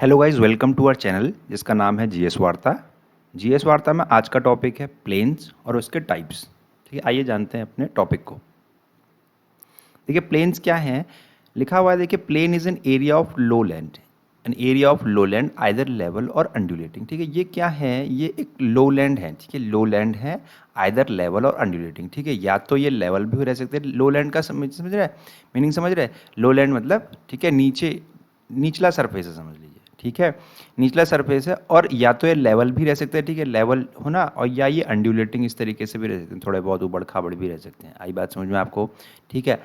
Hello guys, welcome to our channel जिसका नाम है जीएस वार्ता। जीएस वार्ता में आज का टॉपिक है प्लेन्स और उसके टाइप्स। ठीक है, आइए जानते हैं अपने टॉपिक को। देखिए प्लेन्स क्या हैं, लिखा हुआ है। देखिए plain is an area of low land, an area of low land either level or undulating. ठीक है, ये क्या है, ये एक लो लैंड है। ठीक है, लो लैंड है आइदर लेवल और अंडुलेटिंग। ठीक है, या तो ये लेवल भी रह सकते हैं। लो लैंड का समझ रहे हैं, मीनिंग समझ रहे हैं। लो लैंड मतलब ठीक है नीचे, निचला सरफेस है समझ लीजिए। ठीक है, निचला सरफेस है। और या तो ये लेवल भी रह सकते हैं, ठीक है लेवल होना, और या ये अंडुलेटिंग इस तरीके से भी रह सकते हैं, थोड़े बहुत उबड़ खाबड़ भी रह सकते हैं। आई बात समझ में आपको? ठीक है,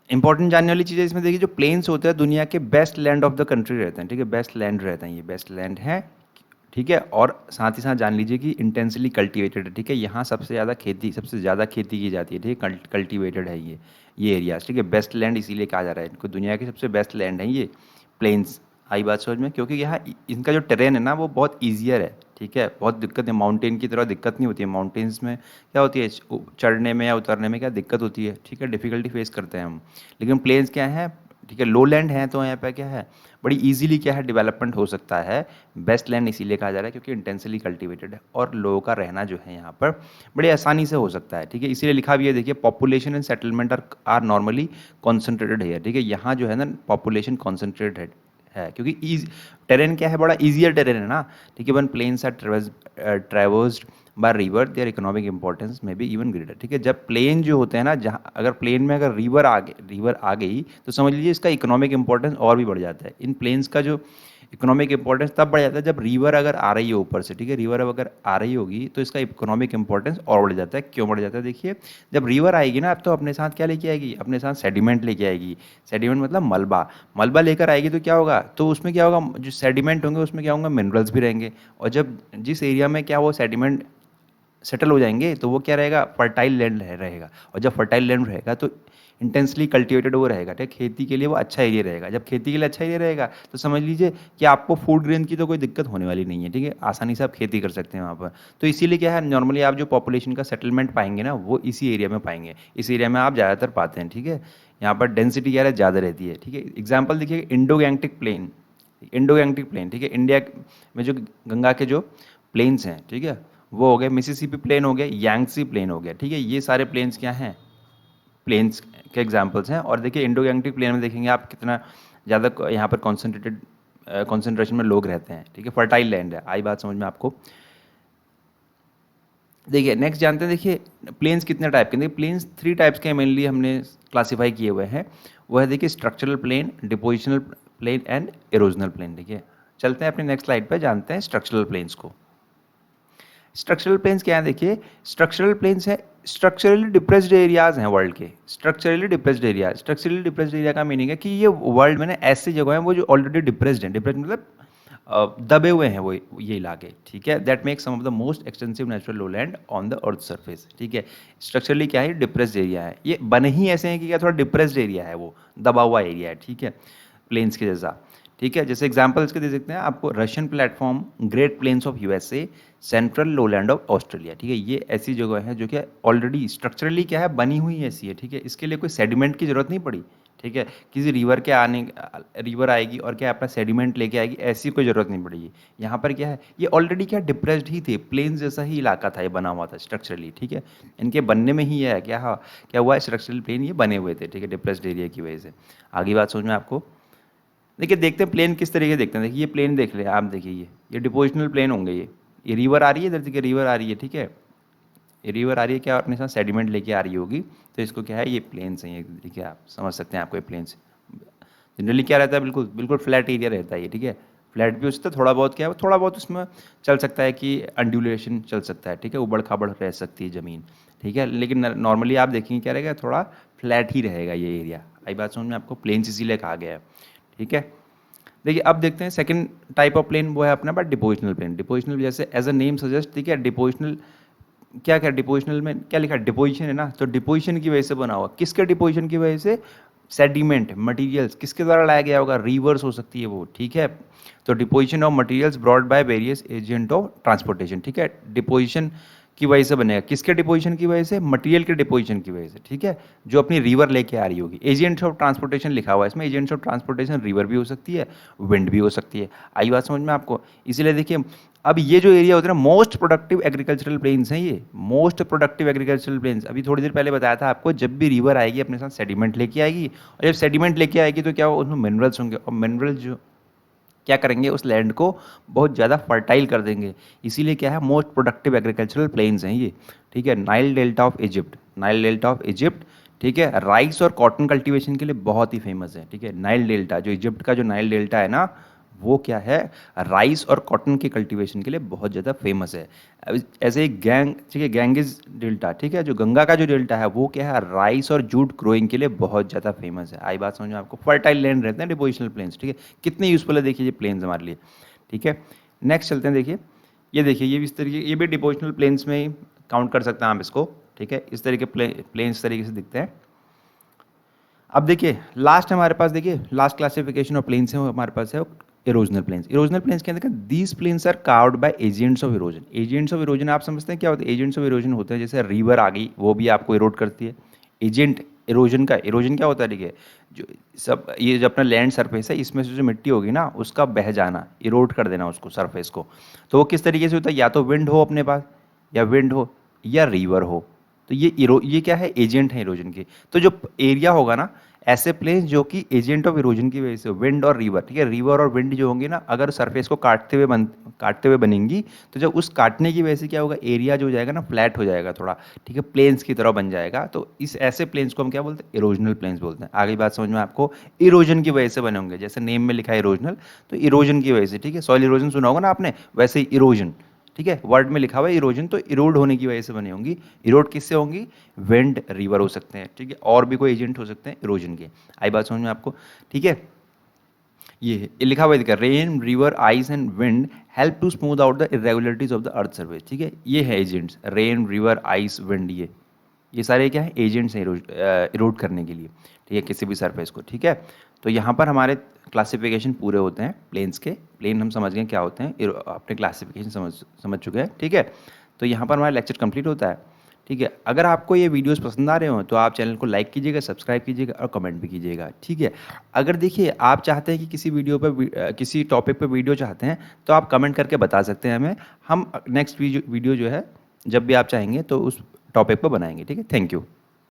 इंपॉर्टेंट जानने वाली चीज़ है इसमें। देखिए जो प्लेन्स होते हैं दुनिया के best land of the country रहते हैं। ठीक है, बेस्ट लैंड रहते हैं, ये बेस्ट लैंड है। ठीक है, और साथ ही साथ जान लीजिए कि इंटेंसली कल्टीवेटेड है। ठीक है, यहाँ सबसे ज़्यादा खेती की जाती है। ठीक है, कल्टीवेटेड है ये एरियाज। ठीक है, बेस्ट लैंड इसीलिए कहा जा रहा है इनको, दुनिया के सबसे बेस्ट लैंड है ये प्लेन्स। आई बात समझ में? क्योंकि यहाँ इनका जो टेरेन है ना वो बहुत ईजियर है। ठीक है, बहुत दिक्कत है, माउंटेन की तरह दिक्कत नहीं होती है। माउंटेन्स में क्या होती है, चढ़ने में या उतरने में क्या दिक्कत होती है। ठीक है, डिफिकल्टी फेस करते हैं हम। लेकिन प्लेन्स क्या है, ठीक है लो लैंड है, तो यहाँ पे क्या है बड़ी इजीली क्या है डेवलपमेंट हो सकता है। बेस्ट लैंड इसीलिए कहा जा रहा है क्योंकि इंटेंसली कल्टीवेटेड है और लोगों का रहना जो है यहाँ पर बड़ी आसानी से हो सकता है। ठीक है, इसीलिए लिखा भी है। देखिए population and settlement are normally concentrated है। ठीक है, यहाँ जो है ना पॉपुलेशन कॉन्सेंट्रेटेड है क्योंकि टेरेन क्या है, बड़ा ईजियर टेरेन है ना। ठीक है, one plains are traversed by river, their economic importance में भी इवन ग्रेटर। ठीक है, जब प्लेन जो होते हैं ना, जहाँ अगर प्लेन में अगर रिवर आ गई तो समझ लीजिए इसका इकोनॉमिक इंपॉर्टेंस और भी बढ़ जाता है। इन प्लेन्स का जो इकोनॉमिक इंपॉर्टेंस तब बढ़ जाता है जब रिवर अगर आ रही है ऊपर से। ठीक है, रिवर अगर आ रही होगी तो इसका इकोनॉमिक इंपॉर्टेंस और बढ़ जाता है। क्यों बढ़ जाता है? देखिए जब रिवर आएगी ना, अब तो अपने साथ क्या लेके आएगी, अपने साथ सेडिमेंट लेके आएगी। सेडिमेंट मतलब मलबा, मलबा लेकर आएगी तो क्या होगा, तो उसमें क्या होगा, जो सेडिमेंट होंगे उसमें क्या होंगे, मिनरल्स भी रहेंगे। और जब जिस एरिया में क्या वो सेडिमेंट सेटल हो जाएंगे तो वो क्या रहेगा, फर्टाइल लैंड रहेगा। और जब फर्टाइल लैंड रहेगा तो इंटेंसली कल्टिवेटेड वो रहेगा। ठीक है, खेती के लिए वो अच्छा एरिया रहेगा। जब खेती के लिए अच्छा एरिया रहेगा तो समझ लीजिए कि आपको फूड ग्रेन की तो कोई दिक्कत होने वाली नहीं है। ठीक है, आसानी से आप खेती कर सकते हैं वहाँ पर। तो इसीलिए क्या है, नॉर्मली आप जो पॉपुलेशन का सेटलमेंट पाएंगे ना वो इसी एरिया में पाएंगे। इस एरिया में आप ज़्यादातर पाते हैं। ठीक है, यहाँ पर डेंसिटी क्या है, ज़्यादा रहती है। ठीक है, एग्जाम्पल देखिए Indo Gangetic plain. Indo Gangetic plain, ठीक है, इंडिया में जो गंगा के जो प्लेन्स हैं, ठीक है, वो हो गए मिसिसिपी प्लेन हो गया, यांगसी प्लेन हो गया। ठीक है, ये सारे प्लेन्स क्या हैं, प्लेन्स के एग्जांपल्स हैं। और देखिए इंडो गैंगटिक प्लेन में देखेंगे आप कितना ज़्यादा यहाँ पर कॉन्सेंट्रेशन में लोग रहते हैं। ठीक है, फर्टाइल लैंड है। आई बात समझ में आपको? देखिए नेक्स्ट जानते हैं। देखिए प्लेन्स कितने टाइप के, देखिए प्लेन्स 3 टाइप्स के मेनली हमने क्लासीफाई किए हुए हैं। वो है देखिए structural plain, depositional plain and erosional plain. देखिए चलते हैं अपने नेक्स्ट स्लाइड पर, जानते हैं स्ट्रक्चरल प्लेन्स को। स्ट्रक्चरल प्लेन्स क्या है, देखिए स्ट्रक्चरल प्लेन्स है स्ट्रक्चरली डिप्रेस्ड एरियाज हैं वर्ल्ड के। Structurally depressed area, structurally depressed area का मीनिंग है कि ये वर्ल्ड में ना ऐसी जगह हैं वो जो ऑलरेडी डिप्रेस्ड हैं। डिप्रेस्ड मतलब दबे हुए हैं वो ये इलाके। ठीक है, that make some of the most extensive natural lowland on the earth surface. ठीक है, स्ट्रक्चरली क्या है, डिप्रेस्ड एरिया है। ये बने ही ऐसे हैं कि क्या थोड़ा डिप्रेस्ड एरिया है, वो दबा हुआ एरिया है। ठीक है, प्लेन्स के जैसा। ठीक है, जैसे एग्जांपल्स के दे सकते हैं आपको, Russian platform, great plains of USA, central lowland of Australia. ठीक है, ये ऐसी जगह है जो कि ऑलरेडी स्ट्रक्चरली क्या है, बनी हुई ऐसी है। ठीक है, इसके लिए कोई सेडिमेंट की जरूरत नहीं पड़ी। ठीक है, किसी रिवर आएगी और क्या अपना सेडिमेंट लेके आएगी, ऐसी कोई ज़रूरत नहीं पड़ेगी। यहाँ पर क्या है, ये ऑलरेडी क्या डिप्रेस्ड ही थे, प्लेन्स जैसा ही इलाका था, ये बना हुआ था स्ट्रक्चरली। ठीक है, इनके बनने में ही है क्या, हाँ क्या हुआ, स्ट्रक्चरल प्लेन ये बने हुए थे। ठीक है, डिप्रेस्ड एरिया की वजह से। आगे बात समझ में आपको? देखिए देखते हैं प्लेन किस तरीके देखते हैं। देखिए ये प्लेन देख ले आप, देखिए ये डिपोजिशनल प्लेन होंगे। ये रिवर आ रही है इधर, देखिए रिवर आ रही है। ठीक है, ये रिवर आ रही है, क्या अपने साथ सेडिमेंट लेके आ रही होगी, तो इसको क्या है, ये प्लेन्स हैं। ये देखिए आप समझ सकते हैं, आपको ये प्लेन्स जनरली क्या रहता है, बिल्कुल बिल्कुल फ्लैट एरिया रहता है ये। ठीक है, फ्लैट भी उससे थोड़ा बहुत क्या है, थोड़ा बहुत उसमें चल सकता है कि अंडुलेशन चल सकता है। ठीक है, उबड़ खाबड़ रह सकती है ज़मीन। ठीक है, लेकिन नॉर्मली आप देखेंगे क्या रहेगा, थोड़ा फ्लैट ही रहेगा ये एरिया। आई बात समझ में आपको? प्लेन्स इसीलिए कहा गया है। ठीक है, देखिए अब देखते हैं सेकंड टाइप ऑफ प्लेन, वो है अपना बात डिपोजिशनल प्लेन। डिपोजिशनल जैसे एज अ नेम सजेस्ट, ठीक है, डिपोजिशनल क्या क्या, डिपोजिशनल में क्या लिखा है, डिपोजिशन है ना, तो डिपोजिशन की वजह से बना हुआ। किसके डिपोजिशन की वजह से, सेडिमेंट मटेरियल्स किसके द्वारा लाया गया होगा, रिवर्स हो सकती है वो। ठीक है, तो deposition of materials brought by various agent of transportation. ठीक है, डिपोजिशन की वजह से बनेगा। किसके डिपोजिशन की वजह से? मटेरियल के डिपोजिशन की वजह से, ठीक है, जो अपनी रिवर लेके आ रही होगी। एजेंट्स ऑफ ट्रांसपोर्टेशन लिखा हुआ है इसमें, एजेंट्स ऑफ ट्रांसपोर्टेशन रिवर भी हो सकती है, विंड भी हो सकती है। आई बात समझ में आपको? इसीलिए देखिए, अब ये जो एरिया होता है ना, मोस्ट प्रोडक्टिव एग्रीकल्चरल प्लेन्स हैं ये, मोस्ट प्रोडक्टिव एग्रीकल्चरल प्लेन्स। अभी थोड़ी देर पहले बताया था आपको, जब भी रिवर आएगी अपने साथ सेडिमेंट लेके आएगी, और जब सेडिमेंट लेके आएगी तो क्या होगा, उसमें मिनरल्स होंगे, और मिनरल जो क्या करेंगे, उस लैंड को बहुत ज़्यादा फर्टाइल कर देंगे। इसीलिए क्या है, मोस्ट प्रोडक्टिव एग्रीकल्चरल प्लेन्स हैं ये, ठीक है। Nile delta of Egypt, Nile delta of Egypt, ठीक है, राइस और कॉटन कल्टीवेशन के लिए बहुत ही फेमस है, ठीक है। नाइल डेल्टा, जो इजिप्ट का जो नाइल डेल्टा है ना, वो क्या है, राइस और कॉटन के कल्टीवेशन के लिए बहुत ज़्यादा फेमस है। ऐसे ही ठीक है, गैंगिस डेल्टा, ठीक है, जो गंगा का जो डेल्टा है वो क्या है, राइस और जूट ग्रोइंग के लिए बहुत ज़्यादा फेमस है। आई बात समझ में आपको? फर्टाइल लैंड रहते हैं डिपोजिशनल प्लेन्स, ठीक है, कितने यूजफुल है देखिए ये प्लेन्स हमारे लिए, ठीक है। नेक्स्ट चलते हैं, देखिए ये देखिए, ये भी इस तरीके, ये भी डिपोजिशनल प्लेन्स में ही काउंट कर सकते हैं आप इसको, ठीक है। इस तरीके प्लेन्स तरीके से दिखते हैं। अब देखिए लास्ट हमारे पास, देखिए लास्ट क्लासिफिकेशन ऑफ प्लेन्स है हमारे पास है इरोजनल प्लेन्स। इरोजनल प्लेन्स के अंदर these plains are carved by agents of erosion. Agents of erosion आप समझते हैं क्या होता है? एजेंट्स ऑफ इरोजन होते हैं, जैसे रिवर आ गई, वो भी आपको इरोड करती है। एजेंट इरोजन का, इरोजन क्या होता है, देखिए जो सब ये जो अपना लैंड सरफेस है, इसमें से जो मिट्टी होगी ना, उसका बह जाना, इरोड कर देना उसको, सरफेस को। तो वो किस तरीके से होता है? या तो विंड हो अपने पास, या विंड हो, या रिवर हो। तो ये क्या है, एजेंट है इरोजन के। तो जो एरिया होगा ना, ऐसे प्लेन्स जो कि एजेंट ऑफ इरोजन की वजह से, विंड और रिवर, ठीक है, रिवर और विंड जो होंगे ना, अगर सरफेस को काटते हुए बनेंगी, तो जब उस काटने की वजह से क्या होगा, एरिया जो हो जाएगा ना, फ्लैट हो जाएगा थोड़ा, ठीक है, प्लेन्स की तरह बन जाएगा। तो इस ऐसे प्लेन्स को हम क्या बोलते हैं? इरोजनल प्लेन्स बोलते हैं। आगे बात समझ में आपको? इरोजन की वजह से बने होंगे, जैसे नेम में लिखा है इरोजनल, तो इरोजन की वजह से, ठीक है, सॉइल इरोजन सुना होगा ना आपने, वैसे ही इरोजन, ठीक है, वर्ड में लिखा हुआ है इरोजन, तो इरोड होने की वजह से बनी होंगी। इरोड किससे होंगी? विंड, रिवर हो सकते हैं, ठीक है, और भी कोई एजेंट हो सकते हैं इरोजन के। आई बात समझ में आपको? ठीक है, ये लिखा हुआ है, rain, river, ice and wind help to smooth out the irregularities of the earth surface, ठीक है। ये है agents, rain, river, ice, wind, ये सारे क्या है, एजेंट्स हैं इरोड करने के लिए, ठीक है, किसी भी सरफेस को, ठीक है। तो यहाँ पर हमारे क्लासिफिकेशन पूरे होते हैं प्लेन्स के। प्लेन हम समझ गए क्या होते हैं, अपने क्लासिफिकेशन समझ चुके हैं, ठीक है। तो यहाँ पर हमारा लेक्चर कंप्लीट होता है, ठीक है। अगर आपको ये वीडियोस पसंद आ रहे हो तो आप चैनल को लाइक कीजिएगा, सब्सक्राइब कीजिएगा और कमेंट भी कीजिएगा, ठीक है। अगर देखिए आप चाहते हैं कि किसी वीडियो पर किसी टॉपिक पर वीडियो चाहते हैं, तो आप कमेंट करके बता सकते हैं हमें। हम नेक्स्ट वीडियो जो है, जब भी आप चाहेंगे तो उस टॉपिक पर बनाएंगे, ठीक है। Thank you.